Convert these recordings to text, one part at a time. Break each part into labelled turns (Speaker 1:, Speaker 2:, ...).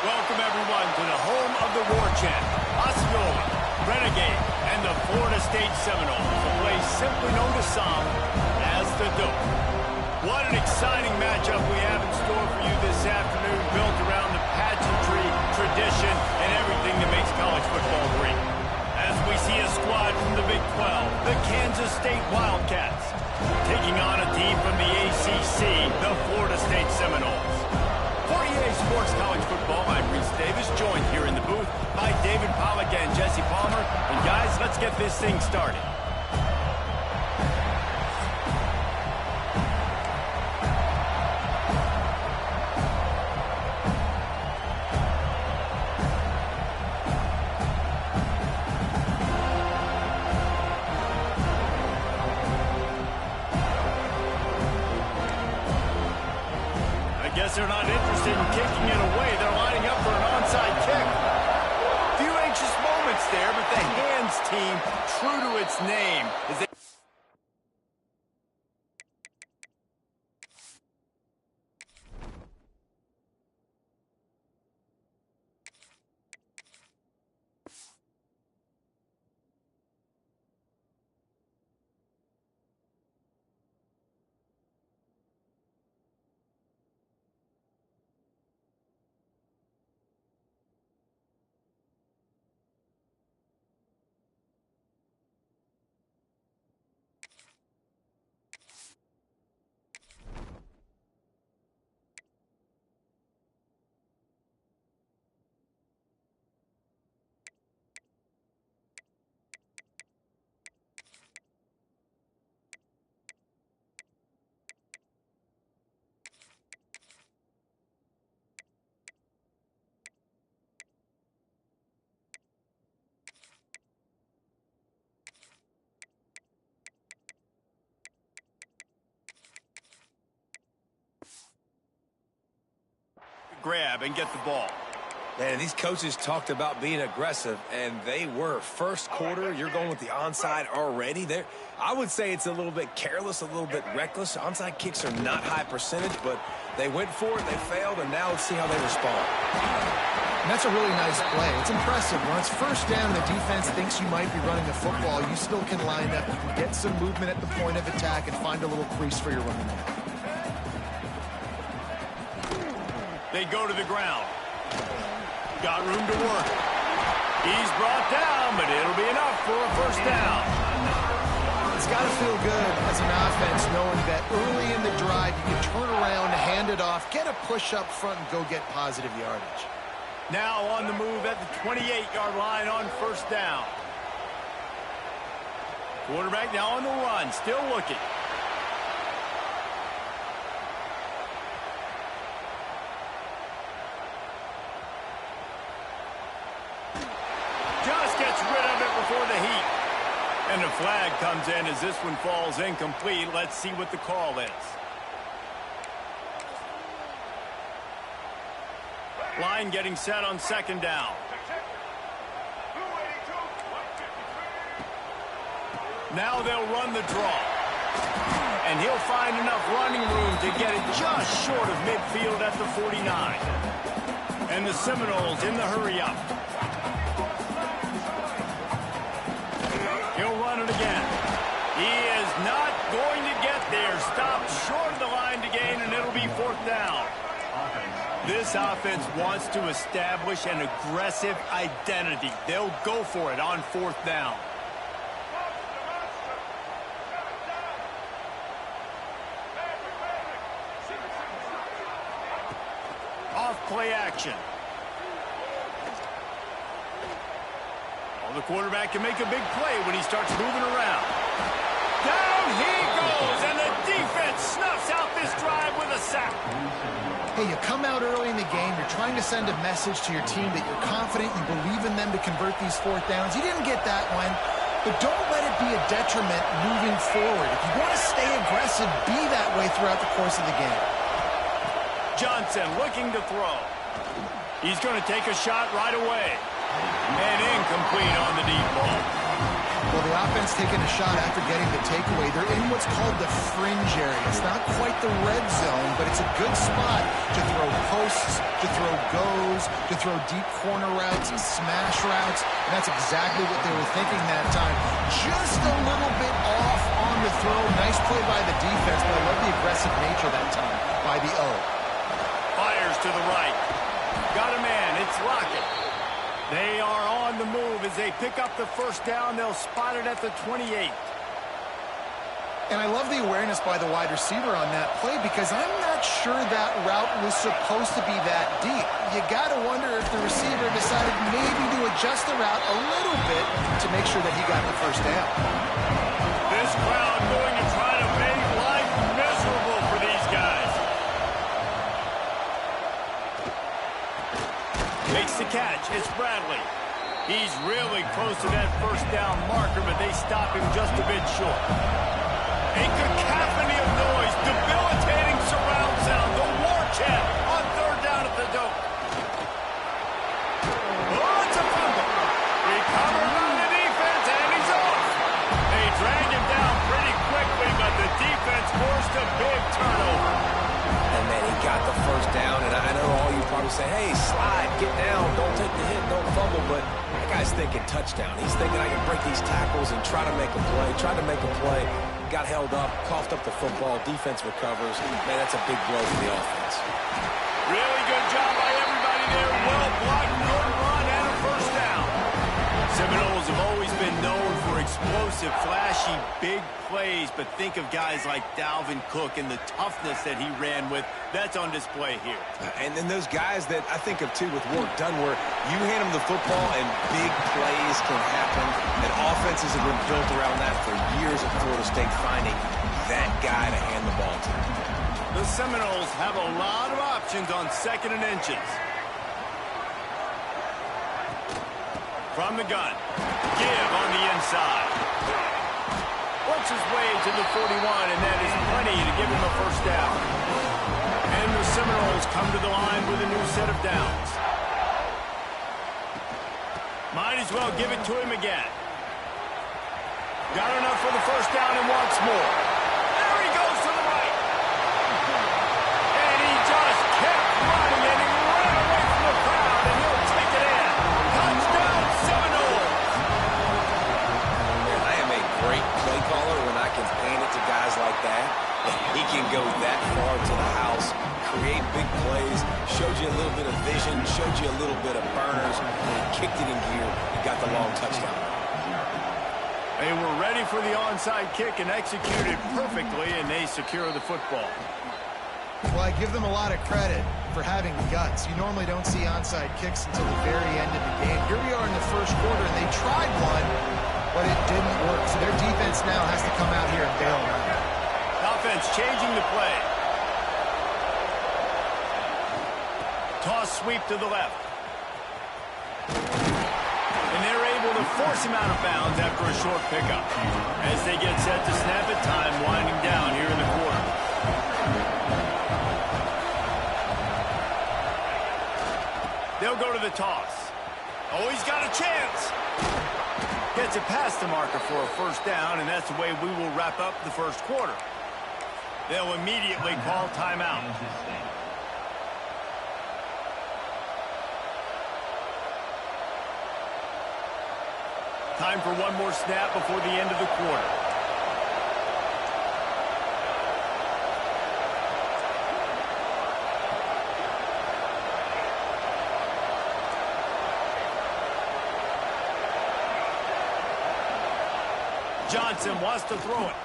Speaker 1: Welcome, everyone, to the home of the War Chant, Osceola, Renegade, and the Florida State Seminoles, a place simply known to some as the Dope. What an exciting matchup we have in store for you this afternoon, built around the pageantry, tradition, and everything that makes college football great. As we see a squad from the Big 12, the Kansas State Wildcats, taking on a team from the ACC, the Florida State Seminoles. For EA Sports College Football, I'm Reese Davis, joined here in the booth by David Pollack and Jesse Palmer. And guys, let's get this thing started. They're not interested in kicking it away. They're lining up for an onside kick. Few anxious moments there, but the hands team, true to its name, is they grab and get the ball.
Speaker 2: Man, these coaches talked about being aggressive, and they were. First quarter, you're going with the onside already. I would say it's a little bit careless, a little bit reckless. Onside kicks are not high percentage, but they went for it, they failed, and now let's see how they respond.
Speaker 3: And that's a really nice play. It's impressive. When it's first down, the defense thinks you might be running the football. You still can line up. You can get some movement at the point of attack and find a little crease for your running back.
Speaker 1: They go to the ground. Got room to work. He's brought down, but it'll be enough for a first down.
Speaker 3: It's got to feel good as an offense knowing that early in the drive you can turn around, hand it off, get a push up front, and go get positive yardage.
Speaker 1: Now on the move at the 28-yard line on first down. Quarterback now on the run, still looking. Just gets rid of it before the heat. And the flag comes in as this one falls incomplete. Let's see what the call is. Line getting set on second down. Now they'll run the draw. And he'll find enough running room to get it just short of midfield at the 49. And the Seminoles in the hurry-up. He'll run it again. He is not going to get there. Stopped short of the line to gain, and it'll be fourth down. This offense wants to establish an aggressive identity. They'll go for it on fourth down. Off play action. The quarterback can make a big play when he starts moving around. Down he goes, and the defense snuffs out this drive with a sack.
Speaker 3: Hey, you come out early in the game, you're trying to send a message to your team that you're confident, you believe in them to convert these fourth downs. You didn't get that one, but don't let it be a detriment moving forward. If you want to stay aggressive, be that way throughout the course of the game.
Speaker 1: Johnson looking to throw. He's going to take a shot right away. And incomplete on the deep ball.
Speaker 3: Well, the offense taking a shot after getting the takeaway. They're in what's called the fringe area. It's not quite the red zone, but it's a good spot to throw posts, to throw goes, to throw deep corner routes and smash routes. And that's exactly what they were thinking that time. Just a little bit off on the throw. Nice play by the defense, but I love the aggressive nature that time by the O.
Speaker 1: Fires to the right. Got a man. It's Lockett. They are on the move as they pick up the first down. They'll spot it at the 28.
Speaker 3: And I love the awareness by the wide receiver on that play because I'm not sure that route was supposed to be that deep. You got to wonder if the receiver decided maybe to adjust the route a little bit to make sure that he got the first down.
Speaker 1: This crowd going to try to make life miserable for these guys. Makes the catch. It's Bradley. He's really close to that first down marker, but they stop him just a bit short. A cacophony of noise, debilitating surround sound, the war chant on third down at the Doak. Oh, it's a fumble. Recovered by the defense, and he's off. They drag him down pretty quickly, but the defense forced a big turnover.
Speaker 2: And then he got the first down, and I know all you probably say, hey, slide, get down, don't take the hit, don't fumble, but that guy's thinking touchdown. He's thinking I can break these tackles and try to make a play, got held up, coughed up the football, defense recovers. Man, that's a big blow for the offense.
Speaker 1: Really good job by everybody there. Well blocked, good run, and a first down. Seminoles have always been known for explosive, flashy, big plays, but think of guys like Dalvin Cook and the toughness that he ran with. That's on display here.
Speaker 2: And then those guys that I think of, too, with work done, where you hand them the football and big plays can happen, and offenses have been built around that for years at Florida State, finding that guy to hand the ball to.
Speaker 1: The Seminoles have a lot of options on 2nd and inches. From the gun. Give on the inside. Works his way to the 41, and that is plenty to give him a first down. And the Seminoles come to the line with a new set of downs. Might as well give it to him again. Got enough for the first down and wants more. There he goes to the right. And he just kept running, and he ran away from the crowd, and he'll take it in. Touchdown, Seminoles.
Speaker 2: I am a great play caller when I can hand it to guys like that. He can go that far to the house, create big plays, showed you a little bit of vision, showed you a little bit of burners, and he kicked it in gear and got the long touchdown.
Speaker 1: They were ready for the onside kick and executed perfectly, and they secure the football.
Speaker 3: Well, I give them a lot of credit for having guts. You normally don't see onside kicks until the very end of the game. Here we are in the first quarter, and they tried one, but it didn't work. So their defense now has to come out here and bail them out.
Speaker 1: Offense changing the play. Toss sweep to the left. And they're able to force him out of bounds after a short pickup. As they get set to snap it, time winding down here in the quarter. They'll go to the toss. Oh, he's got a chance. Gets it past the marker for a first down, and that's the way we will wrap up the first quarter. They'll immediately call timeout. Time for one more snap before the end of the quarter. Johnson wants to throw it.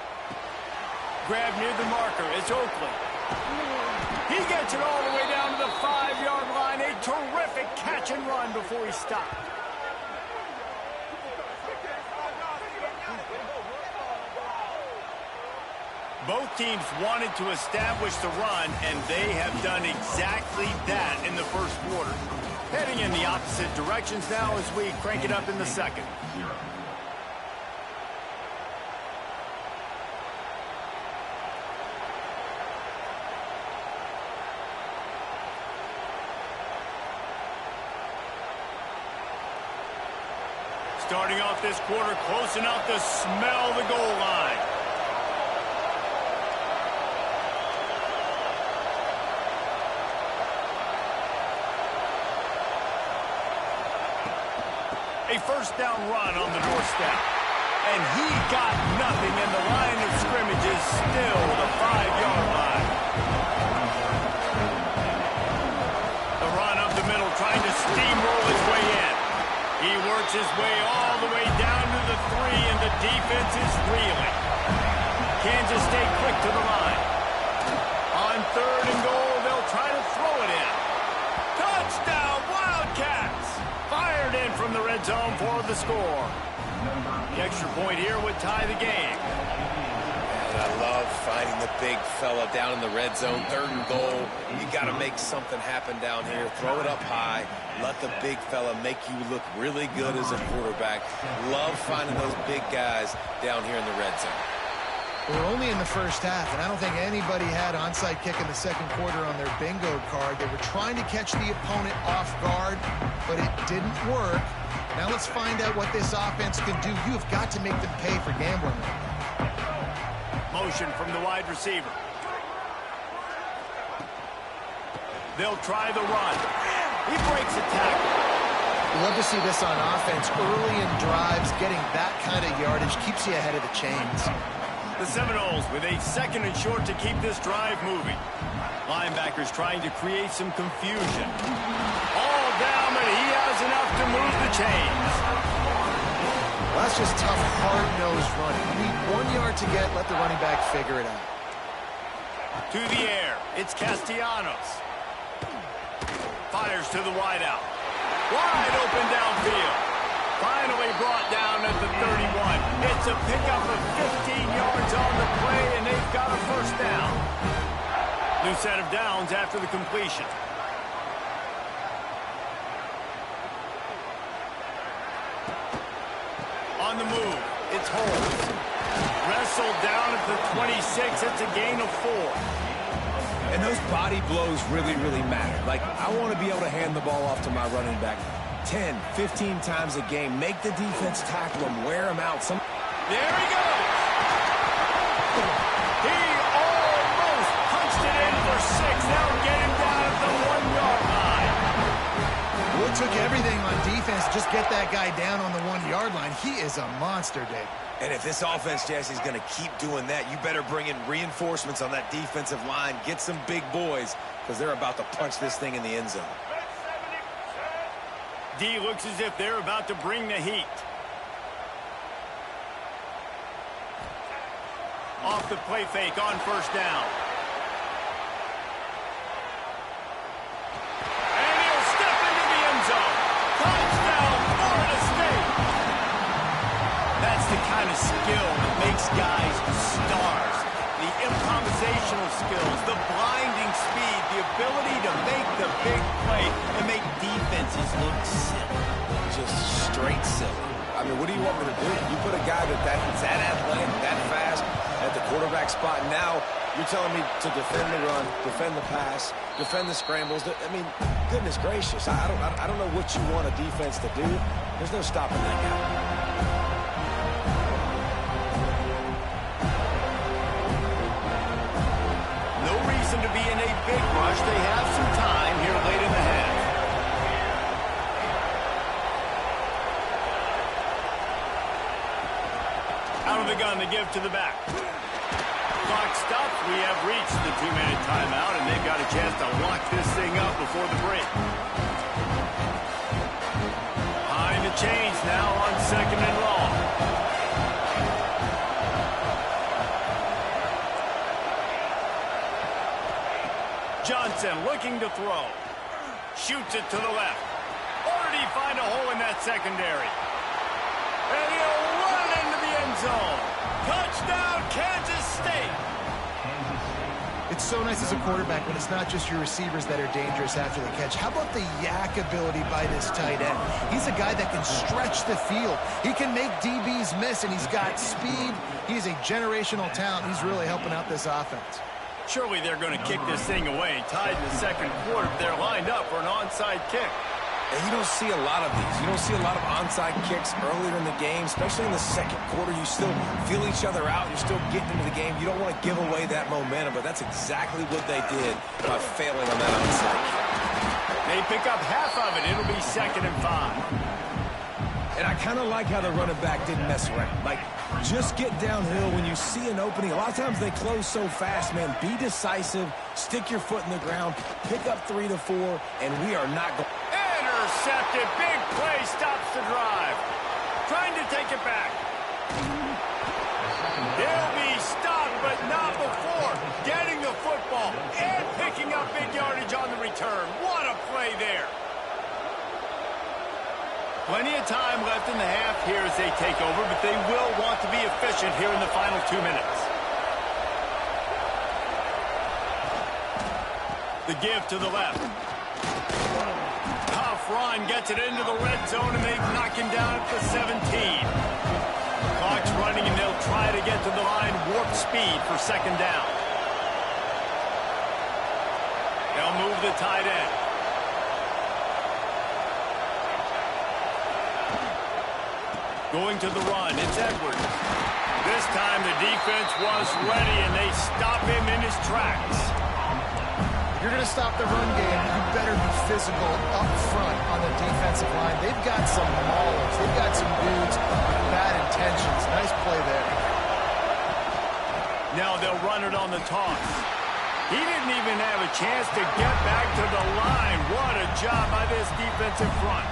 Speaker 1: Grab near the marker. It's Oakley. He gets it all the way down to the 5-yard line. A terrific catch and run before he stopped. Both teams wanted to establish the run, and they have done exactly that in the first quarter. Heading in the opposite directions now as we crank it up in the second. Starting off this quarter close enough to smell the goal line. A first down run on the doorstep. And he got nothing, and the line of scrimmage is still the 5-yard line. The run up the middle, trying to steamroll his way in. He works his way all the way down to the 3, and the defense is reeling. Kansas State quick to the line. On 3rd and goal, they'll try to throw it in. Touchdown, Wildcats! Fired in from the red zone for the score. The extra point here would tie the game.
Speaker 2: And I love finding the big fella down in the red zone. 3rd and goal. You got to make something happen down here. Throw it up high. Let the big fella make you look really good as a quarterback. Love finding those big guys down here in the red zone.
Speaker 3: We're only in the first half, and I don't think anybody had onside kick in the second quarter on their bingo card. They were trying to catch the opponent off guard, but it didn't work. Now let's find out what this offense can do. You've got to make them pay for gambling.
Speaker 1: Motion from the wide receiver. They'll try the run. He breaks a tackle.
Speaker 3: We love to see this on offense. Early in drives, getting that kind of yardage keeps you ahead of the chains.
Speaker 1: The Seminoles with a 2nd and short to keep this drive moving. Linebackers trying to create some confusion. All down, but he has enough to move the chains.
Speaker 3: Well, that's just tough, hard-nosed running. You need 1 yard to get, let the running back figure it out.
Speaker 1: To the air, it's Castellanos. Fires to the wideout. Wide open downfield. Finally brought down at the 31. It's a pickup of 15 yards on the play, and they've got a first down. New set of downs after the completion. On the move, it's Holmes. Wrestled down at the 26. It's a gain of 4.
Speaker 2: And those body blows really, really matter. Like, I want to be able to hand the ball off to my running back 10, 15 times a game. Make the defense tackle him, wear him out.
Speaker 1: There he goes. He almost punched it in for 6. Now get him down at the 1-yard line.
Speaker 3: Well, it took everything on defense to just get that guy down on the 1-yard line. He is a monster, Dave.
Speaker 2: And if this offense, Jesse, is going to keep doing that, you better bring in reinforcements on that defensive line. Get some big boys, because they're about to punch this thing in the end zone.
Speaker 1: D looks as if they're about to bring the heat. Off the play fake on first down. And he'll step into the end zone. Touchdown, Florida State. That's the kind of skill that makes guys stars. The improvisational skills, the blinding speed, the ability to make the big play and make defenses look silly.
Speaker 2: Just straight silly. I mean, what do you want me to do? You put a guy that's that athletic, that fast at the quarterback spot. Now you're telling me to defend the run, defend the pass, defend the scrambles. I mean, goodness gracious. I don't know what you want a defense to do. There's no stopping that guy.
Speaker 1: To be in a big rush. They have some time here late in the half. Out of the gun, they give to the back. Clock stops. We have reached the 2-minute timeout, and they've got a chance to lock this thing up before the break. Behind the chains now on 2nd and long. Johnson looking to throw. Shoots it to the left. Or did he find a hole in that secondary? And he'll run it into the end zone. Touchdown, Kansas State.
Speaker 3: It's so nice as a quarterback when it's not just your receivers that are dangerous after the catch. How about the yak ability by this tight end? He's a guy that can stretch the field. He can make DBs miss, and he's got speed. He's a generational talent. He's really helping out this offense.
Speaker 1: Surely they're going to kick this thing away. Tied in the second quarter, they're lined up for an onside kick.
Speaker 2: And you don't see a lot of these. You don't see a lot of onside kicks earlier in the game, especially in the second quarter. You still feel each other out. You're still getting into the game. You don't want to give away that momentum, but that's exactly what they did by failing on that onside kick.
Speaker 1: They pick up half of it. It'll be 2nd and 5.
Speaker 2: And I kind of like how the running back didn't mess around. Like, just get downhill when you see an opening. A lot of times they close so fast, man. Be decisive. Stick your foot in the ground. Pick up 3 to 4, and we are not going.
Speaker 1: Intercepted. Big play stops the drive. Trying to take it back. They'll be stopped, but not before getting the football and picking up big yardage on the return. What a play there. Plenty of time left in the half here as they take over, but they will want to be efficient here in the final 2 minutes. The give to the left. Tough run gets it into the red zone, and they knock him down at the 17. Clock's running, and they'll try to get to the line warp speed for 2nd down. They'll move the tight end. Going to the run, it's Edwards. This time the defense was ready, and they stop him in his tracks.
Speaker 3: If you're going to stop the run game, you better be physical up front on the defensive line. They've got some maulers. They've got some dudes with bad intentions. Nice play there.
Speaker 1: Now they'll run it on the toss. He didn't even have a chance to get back to the line. What a job by this defensive front.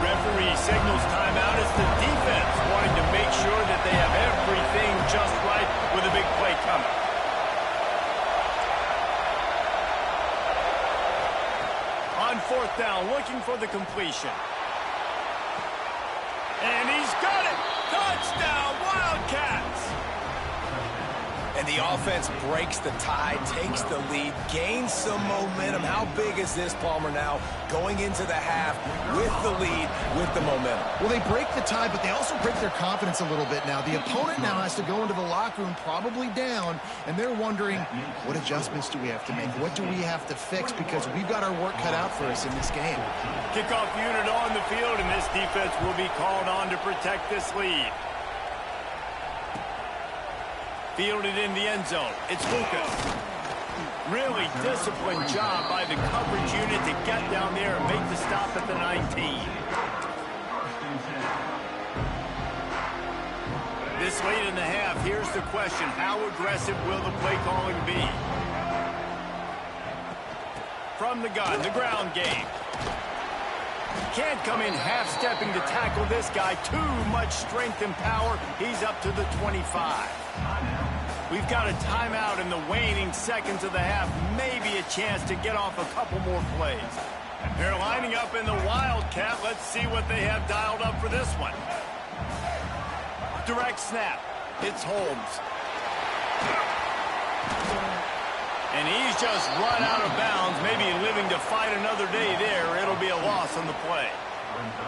Speaker 1: Referee signals timeout as the defense wanting to make sure that they have everything just right with a big play coming. On 4th down, looking for the completion. And he's got it! Touchdown, Wildcats!
Speaker 2: And the offense breaks the tie, takes the lead, gains some momentum. How big is this, Palmer, now going into the half with the lead, with the momentum?
Speaker 3: Well, they break the tie, but they also break their confidence a little bit now. The opponent now has to go into the locker room probably down, and they're wondering, what adjustments do we have to make? What do we have to fix? Because we've got our work cut out for us in this game.
Speaker 1: Kickoff unit on the field, and this defense will be called on to protect this lead. Fielded in the end zone. It's Lucas. Really disciplined job by the coverage unit to get down there and make the stop at the 19. This late in the half, here's the question. How aggressive will the play calling be? From the gun, the ground game. Can't come in half-stepping to tackle this guy. Too much strength and power. He's up to the 25. We've got a timeout in the waning seconds of the half. Maybe a chance to get off a couple more plays. They're lining up in the Wildcat. Let's see what they have dialed up for this one. Direct snap. It's Holmes. And he's just run out of bounds, maybe living to fight another day there. It'll be a loss on the play.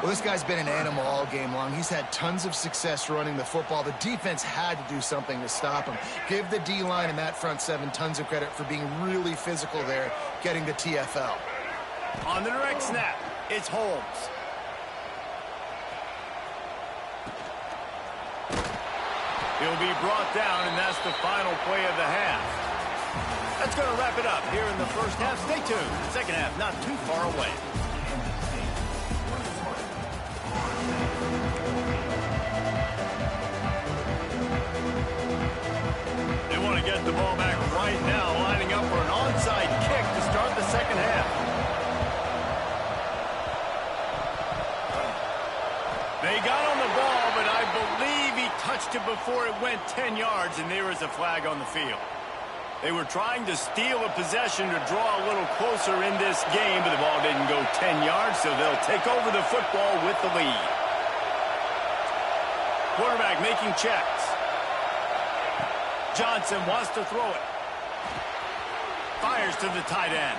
Speaker 3: Well, this guy's been an animal all game long. He's had tons of success running the football. The defense had to do something to stop him. Give the D-line and that front seven tons of credit for being really physical there, getting the TFL.
Speaker 1: On the direct snap, it's Holmes. He'll be brought down, and that's the final play of the half. That's going to wrap it up here in the first half. Stay tuned. Second half not too far away. They want to get the ball back right now, lining up for an onside kick to start the second half. They got on the ball, but I believe he touched it before it went 10 yards, and there is a flag on the field. They were trying to steal a possession to draw a little closer in this game, but the ball didn't go 10 yards, so they'll take over the football with the lead. Quarterback making checks. Johnson wants to throw it. Fires to the tight end.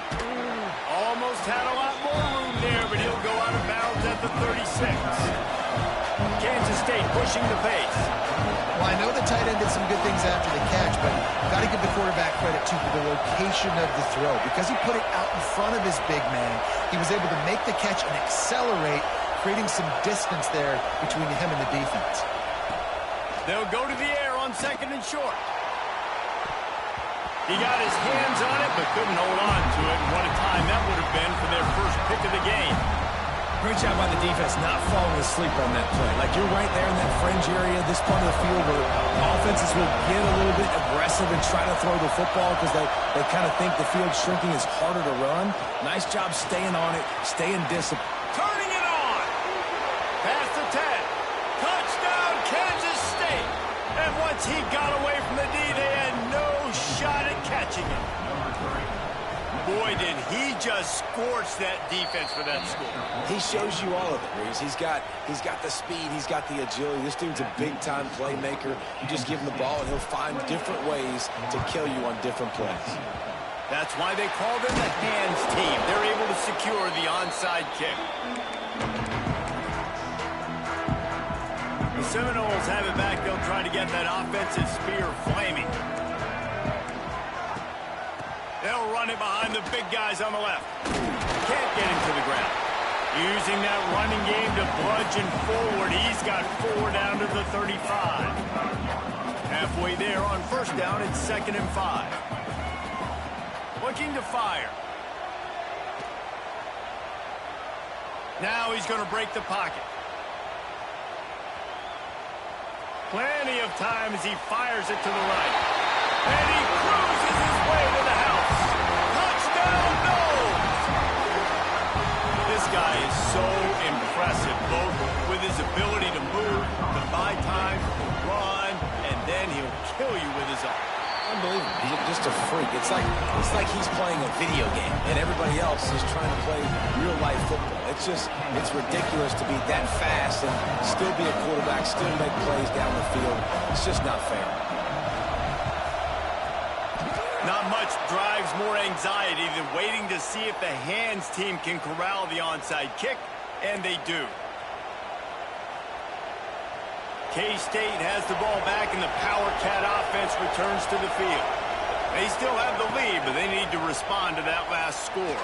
Speaker 1: Almost had a lot more room there, but he'll go out of bounds at the 36. Kansas State pushing the pace.
Speaker 3: Well, I know the tight end did some good things after the catch, but got to give the quarterback credit to the location of the throw. Because he put it out in front of his big man, he was able to make the catch and accelerate, creating some distance there between him and the defense.
Speaker 1: They'll go to the air on 2nd and short. He got his hands on it, but couldn't hold on to it. And what a time that would have been for their first pick of the game.
Speaker 2: Great job by the defense not falling asleep on that play. Like, you're right there in that fringe area, this part of the field where offenses will get a little bit aggressive and try to throw the football because they kind of think the field shrinking is harder to run. Nice job staying on it, staying disciplined.
Speaker 1: Turning it on. Past the 10. Touchdown, Kansas State. And once he got away from the D, they had no shot at catching him. Boy, did he just scorch that defense for that score.
Speaker 2: He shows you all of it, Reese. He's got the speed, he's got the agility. This dude's a big-time playmaker. You just give him the ball, and he'll find different ways to kill you on different plays.
Speaker 1: That's why they call them the hands team. They're able to secure the onside kick. The Seminoles have it back. They'll try to get that offensive spear flaming. They'll run it behind the big guys on the left. Can't get him to the ground. Using that running game to bludgeon forward. He's got 4 down to the 35. Halfway there on 1st down, it's 2nd and 5. Looking to fire. Now he's going to break the pocket. Plenty of time as he fires it to the right. And he cruises his way to the house. Touchdown, Noles! This guy is so impressive, both with his ability to move, to buy time, to run, and then he'll kill you with his arm.
Speaker 2: Unbelievable. He's just a freak. It's like he's playing a video game, and everybody else is trying to play real-life football. It's ridiculous to be that fast and still be a quarterback, still make plays down the field. It's just not fair.
Speaker 1: Not much drives more anxiety than waiting to see if the hands team can corral the onside kick, and they do. K-State has the ball back, and the Power Cat offense returns to the field. They still have the lead, but they need to respond to that last score.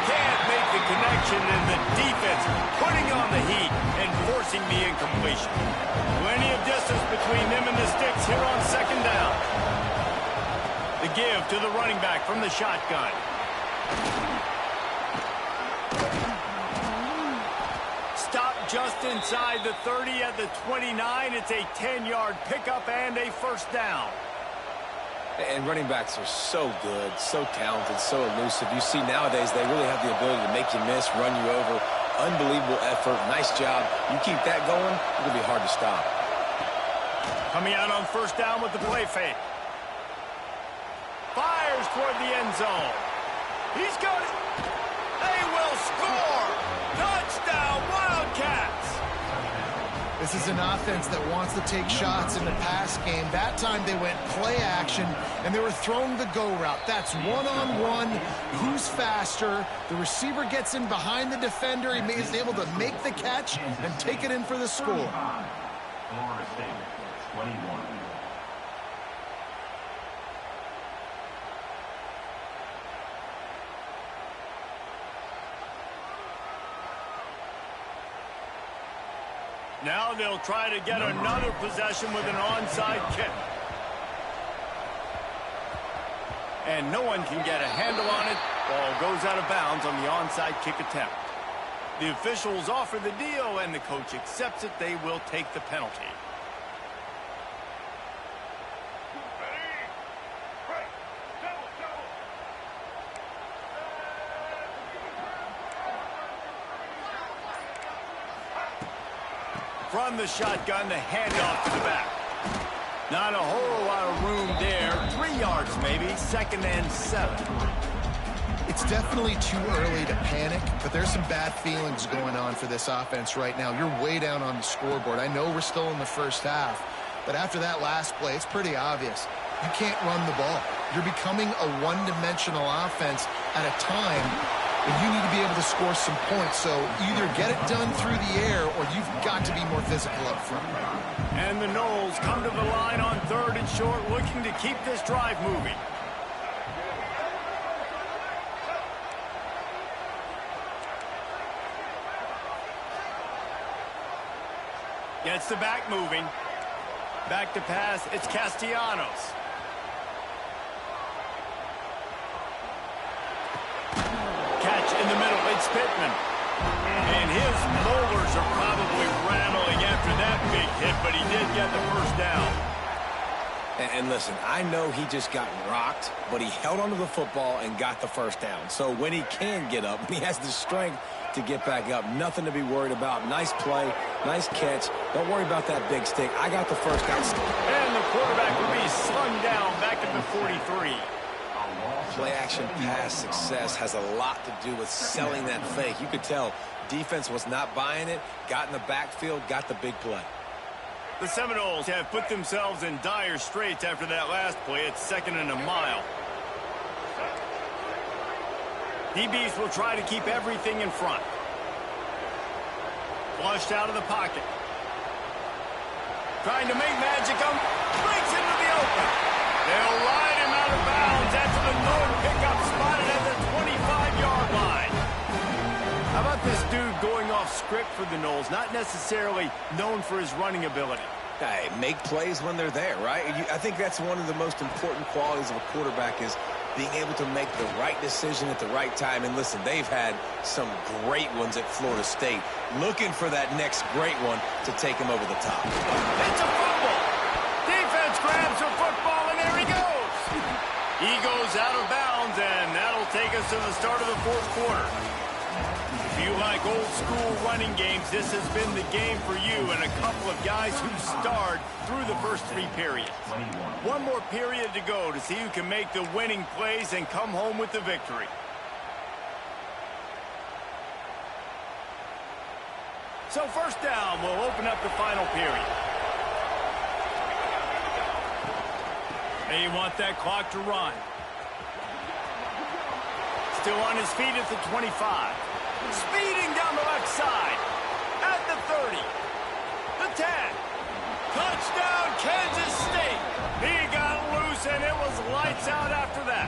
Speaker 1: Can't make the connection, and the defense putting on the heat and forcing the incompletion. Plenty of distance between them and the sticks here on 2nd down. The give to the running back from the shotgun. Stop just inside the 30 at the 29. It's a 10-yard pickup and a 1st down.
Speaker 2: And running backs are so good, so talented, so elusive. You see nowadays they really have the ability to make you miss, run you over. Unbelievable effort. Nice job. You keep that going, it's going to be hard to stop.
Speaker 1: Coming out on 1st down with the play fake. Fires toward the end zone. He's got it. They will score. Touchdown, Wildcats.
Speaker 3: This is an offense that wants to take shots in the pass game. That time they went play action, and they were throwing the go route. That's one-on-one. Who's faster? The receiver gets in behind the defender. He is able to make the catch and take it in for the score.
Speaker 4: Florida State, 21.
Speaker 1: Now they'll try to get another possession with an onside kick. And no one can get a handle on it. Ball goes out of bounds on the onside kick attempt. The officials offer the deal, and the coach accepts it. They will take the penalty. From the shotgun, the handoff to the back. Not a whole lot of room there. 3 yards maybe, 2nd and 7.
Speaker 3: It's definitely too early to panic, but there's some bad feelings going on for this offense right now. You're way down on the scoreboard. I know we're still in the 1st half, but after that last play, it's pretty obvious. You can't run the ball. You're becoming a one-dimensional offense at a time And you need to be able to score some points. So either get it done through the air or you've got to be more physical up front.
Speaker 1: And the Noles come to the line on 3rd and short, looking to keep this drive moving. Gets the back moving. Back to pass, it's Castellanos. Catch in the middle, it's Pittman. And his molars are probably rattling after that big hit, but he did get the first down.
Speaker 2: And listen, I know he just got rocked, but he held onto the football and got the first down. So when he can get up, when he has the strength to get back up, nothing to be worried about. Nice play, nice catch. Don't worry about that big stick. I got the first down.
Speaker 1: And the quarterback will be slung down back at the 43.
Speaker 2: Play-action pass success has a lot to do with selling that fake. You could tell defense was not buying it, got in the backfield, got the big play.
Speaker 1: The Seminoles have put themselves in dire straits after that last play. It's 2nd and a mile. DBs will try to keep everything in front. Flushed out of the pocket. Trying to make magic of him. Breaks into the open. They'll ride him out of bounds after the North pickup spotted at the 25-yard line. How about this dude going off script for the Noles? Not necessarily known for his running ability.
Speaker 2: Hey, make plays when they're there, right? I think that's one of the most important qualities of a quarterback is being able to make the right decision at the right time. And listen, they've had some great ones at Florida State. Looking for that next great one to take him over the top.
Speaker 1: It's a fumble. Defense grabs the football, and there he goes. He goes out of bounds, and that'll take us to the start of the 4th quarter. If you like old-school running games, this has been the game for you and a couple of guys who starred through the first 3 periods. One more period to go to see who can make the winning plays and come home with the victory. So 1st down will open up the final period. They want that clock to run. Still on his feet at the 25. Speeding down the left side. At the 30. The 10. Touchdown, Kansas State. He got loose, and it was lights out after that.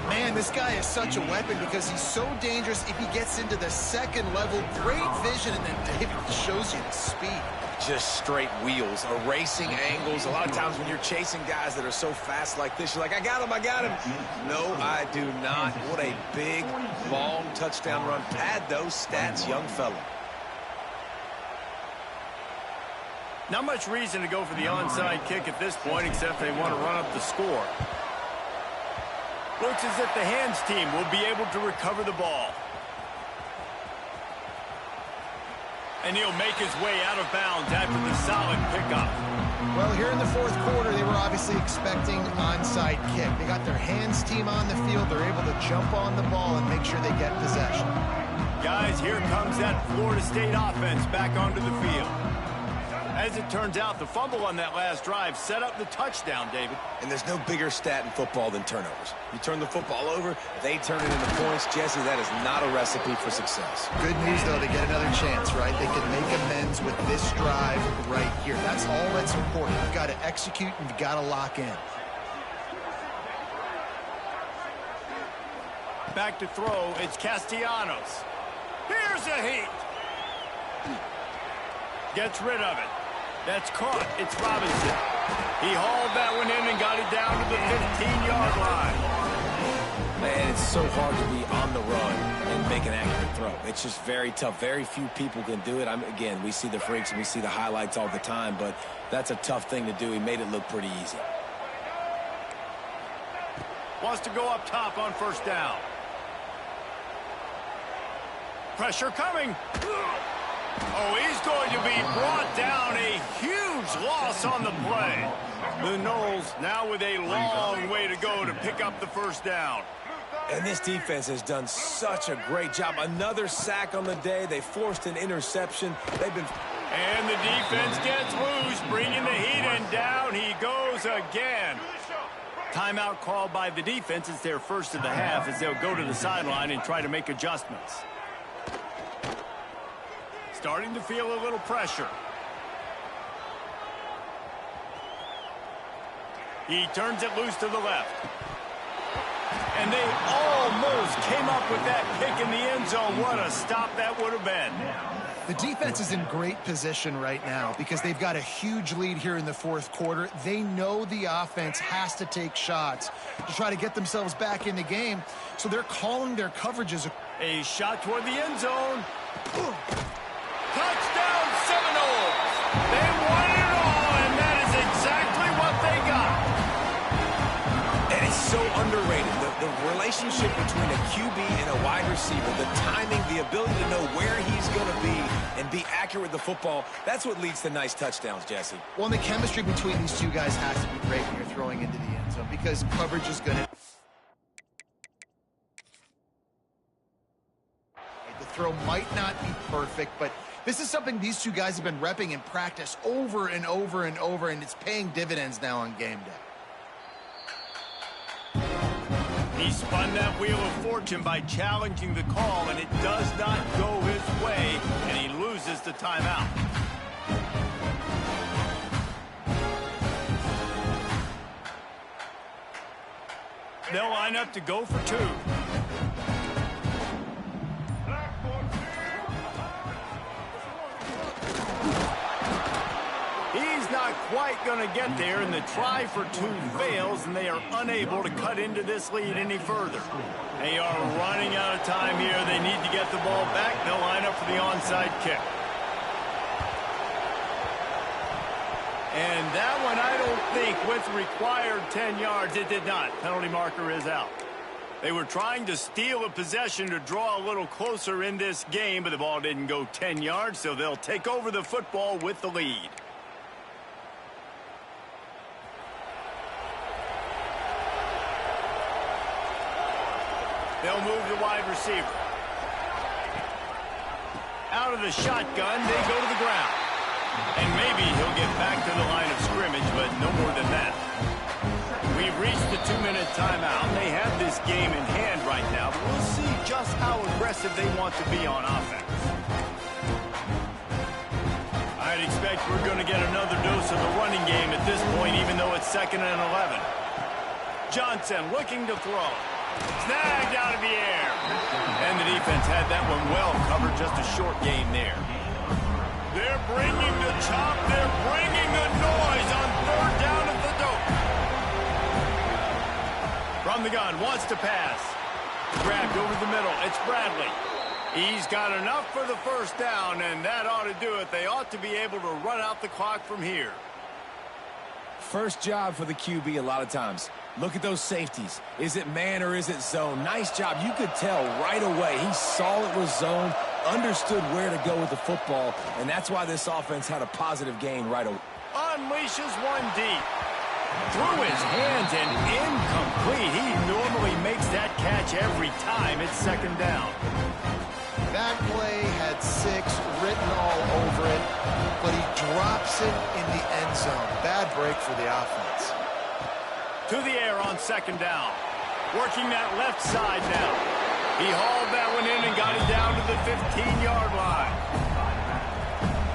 Speaker 3: Man, this guy is such a weapon because he's so dangerous if he gets into the 2nd level. Great vision, and then David shows you the speed.
Speaker 2: Just straight wheels, erasing angles. A lot of times when you're chasing guys that are so fast like this, you're like, I got him, I got him. No, I do not. What a big, long touchdown run. Pad those stats, young fella.
Speaker 1: Not much reason to go for the onside kick at this point, except they want to run up the score. Looks as if the hands team will be able to recover the ball. And he'll make his way out of bounds after the solid pickup.
Speaker 3: Well, here in the 4th quarter, they were obviously expecting onside kick. They got their hands team on the field. They're able to jump on the ball and make sure they get possession.
Speaker 1: Guys, here comes that Florida State offense back onto the field. As it turns out, the fumble on that last drive set up the touchdown, David.
Speaker 2: And there's no bigger stat in football than turnovers. You turn the football over, they turn it into points. Jesse, that is not a recipe for success.
Speaker 3: Good news, though, they get another chance, right? They can make amends with this drive right here. That's all that's important. You've got to execute and you've got to lock in.
Speaker 1: Back to throw, it's Castellanos. Here's a heat. Gets rid of it. That's caught. It's Robinson. He hauled that one in and got it down to the 15-yard line.
Speaker 2: Man, it's so hard to be on the run and make an accurate throw. It's just very tough. Very few people can do it. Again, we see the freaks and we see the highlights all the time, but that's a tough thing to do. He made it look pretty easy.
Speaker 1: Wants to go up top on 1st down. Pressure coming. Oh, he's going to be brought down. A huge loss on the play. The Noles now with a long way to go to pick up the 1st down.
Speaker 2: And this defense has done such a great job. Another sack on the day. They forced an interception.
Speaker 1: And the defense gets loose, bringing the heat, and down he goes again. Timeout called by the defense. It's their first of the half as they'll go to the sideline and try to make adjustments. Starting to feel a little pressure. He turns it loose to the left. And they almost came up with that pick in the end zone. What a stop that would have been.
Speaker 3: The defense is in great position right now because they've got a huge lead here in the fourth quarter. They know the offense has to take shots to try to get themselves back in the game, so they're calling their coverages.
Speaker 1: A shot toward the end zone. Touchdown Seminoles! They won it all, and that is exactly what they got.
Speaker 2: And it's so underrated. The relationship between a QB and a wide receiver, the timing, the ability to know where he's going to be and be accurate with the football, that's what leads to nice touchdowns, Jesse.
Speaker 3: Well, and the chemistry between these two guys has to be great when you're throwing into the end zone because coverage is going to... The throw might not be perfect, but this is something these two guys have been repping in practice over and over and over, and it's paying dividends now on game day.
Speaker 1: He spun that wheel of fortune by challenging the call, and it does not go his way, and he loses the timeout. They'll line up to go for two. He's not quite going to get there, and the try for two fails, and they are unable to cut into this lead any further. They are running out of time here. They need to get the ball back. They'll line up for the onside kick. And that one, I don't think, with required 10 yards, it did not. Penalty marker is out. They were trying to steal a possession to draw a little closer in this game, but the ball didn't go 10 yards, so they'll take over the football with the lead. They'll move the wide receiver. Out of the shotgun, they go to the ground. And maybe he'll get back to the line of scrimmage, but no more than that. We've reached the 2-minute timeout. They have this game in hand right now, but we'll see just how aggressive they want to be on offense. I'd expect we're going to get another dose of the running game at this point, even though it's 2nd and 11. Johnson looking to throw. Snagged out of the air. And the defense had that one well covered, just a short gain there. They're bringing the chop. They're bringing the noise on 3rd down at the dope. From the gun, wants to pass. Grabbed over the middle. It's Bradley. He's got enough for the 1st down, and that ought to do it. They ought to be able to run out the clock from here.
Speaker 2: First job for the QB a lot of times. Look at those safeties. Is it man or is it zone? Nice job. You could tell right away. He saw it was zone, understood where to go with the football, and that's why this offense had a positive gain right away.
Speaker 1: Unleashes one deep. Through his hands and incomplete. He normally makes that catch every time. It's 2nd down.
Speaker 3: That play had 6 written all over it, but he drops it in the end zone. Bad break for the offense.
Speaker 1: To the air on 2nd down. Working that left side now. He hauled that one in and got it down to the 15-yard line.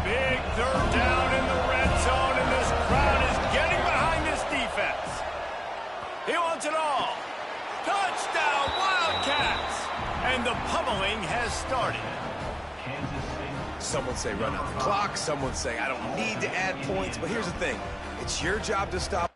Speaker 1: Big 3rd down in the red zone, and this crowd is getting behind this defense. He wants it all. Touchdown, Wildcats! And the pummeling has started.
Speaker 2: Some would say run out the clock. Some would say I don't need to add points. But here's the thing. It's your job to stop.